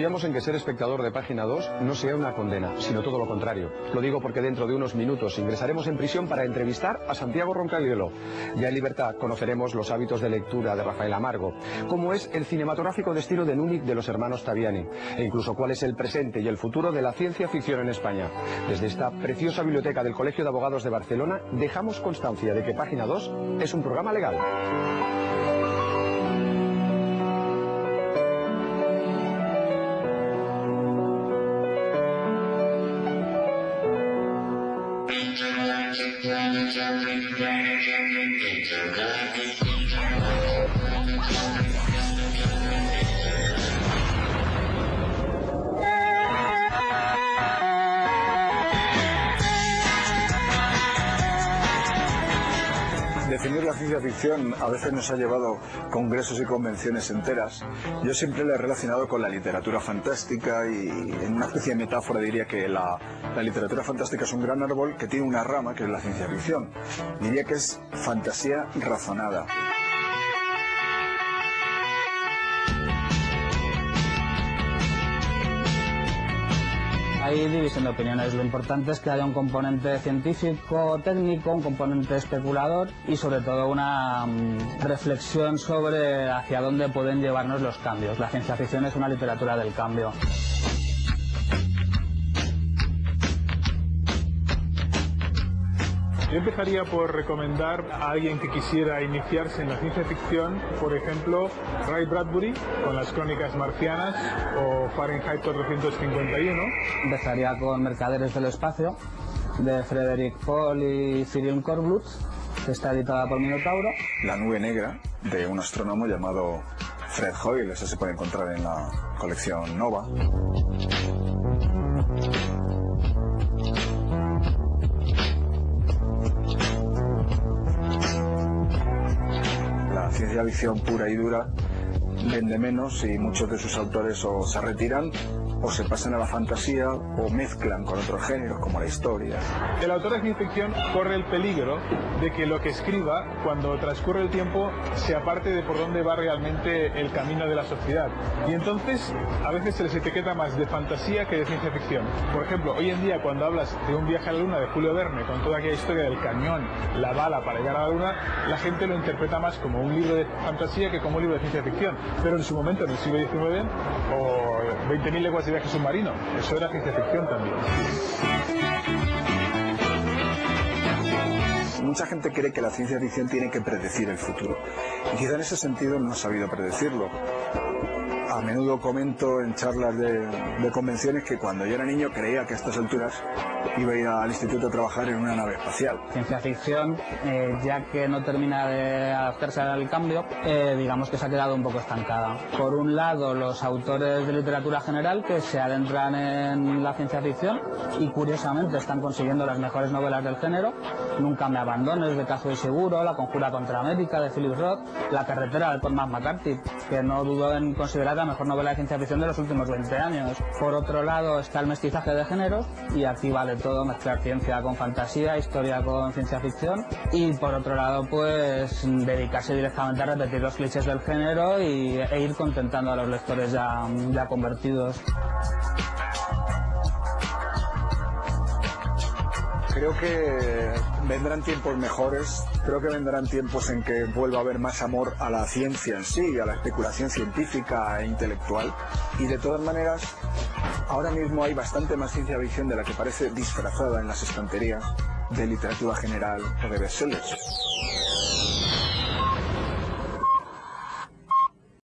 Confiamos en que ser espectador de Página 2 no sea una condena, sino todo lo contrario. Lo digo porque dentro de unos minutos ingresaremos en prisión para entrevistar a Santiago Roncaliolo. Ya en libertad conoceremos los hábitos de lectura de Rafael Amargo, cómo es el cinematográfico destino de Núñez de los hermanos Taviani, e incluso cuál es el presente y el futuro de la ciencia ficción en España. Desde esta preciosa biblioteca del Colegio de Abogados de Barcelona dejamos constancia de que Página 2 es un programa legal. Definir la ciencia ficción a veces nos ha llevado congresos y convenciones enteras. Yo siempre la he relacionado con la literatura fantástica y en una especie de metáfora diría que la literatura fantástica es un gran árbol que tiene una rama que es la ciencia ficción. Diría que es fantasía razonada. Hay división de opiniones. Lo importante es que haya un componente científico, técnico, un componente especulador y sobre todo una reflexión sobre hacia dónde pueden llevarnos los cambios. La ciencia ficción es una literatura del cambio. Yo empezaría por recomendar a alguien que quisiera iniciarse en la ciencia ficción, por ejemplo, Ray Bradbury con las Crónicas Marcianas o Fahrenheit 451. Empezaría con Mercaderes del Espacio, de Frederick Pohl y Cyril Kornbluth, que está editada por Minotauro. La nube negra, de un astrónomo llamado Fred Hoyle, esa se puede encontrar en la colección Nova. La ciencia ficción pura y dura vende menos y muchos de sus autores o se retiran o se pasan a la fantasía o mezclan con otros géneros como la historia. El autor de ciencia ficción corre el peligro de que lo que escriba, cuando transcurre el tiempo, se aparte de por dónde va realmente el camino de la sociedad. Y entonces a veces se les etiqueta más de fantasía que de ciencia ficción. Por ejemplo, hoy en día cuando hablas de Un viaje a la luna de Julio Verne, con toda aquella historia del cañón, la bala para llegar a la luna, la gente lo interpreta más como un libro de fantasía que como un libro de ciencia ficción. Pero en su momento, en el siglo XIX, o 20.000 leguas de viaje submarino, eso era ciencia ficción también. Mucha gente cree que la ciencia ficción tiene que predecir el futuro y quizá en ese sentido no ha sabido predecirlo. A menudo comento en charlas de convenciones que cuando yo era niño creía que a estas alturas iba a ir al instituto a trabajar en una nave espacial. Ciencia ficción, ya que no termina de adaptarse al cambio, digamos que se ha quedado un poco estancada. Por un lado, los autores de literatura general que se adentran en la ciencia ficción y curiosamente están consiguiendo las mejores novelas del género. Nunca me abandones, de Caso y Seguro, La conjura contra América, de Philip Roth, La carretera, de Cormac McCarthy, que no dudo en considerar la mejor novela de ciencia ficción de los últimos 20 años. Por otro lado está el mestizaje de géneros, y aquí vale todo, mezclar ciencia con fantasía, historia con ciencia ficción, y por otro lado pues dedicarse directamente a repetir los clichés del género e ir contentando a los lectores ya convertidos. Creo que vendrán tiempos mejores, creo que vendrán tiempos en que vuelva a haber más amor a la ciencia en sí, a la especulación científica e intelectual, y de todas maneras ahora mismo hay bastante más ciencia ficción de la que parece disfrazada en las estanterías de literatura general o de bestsellers.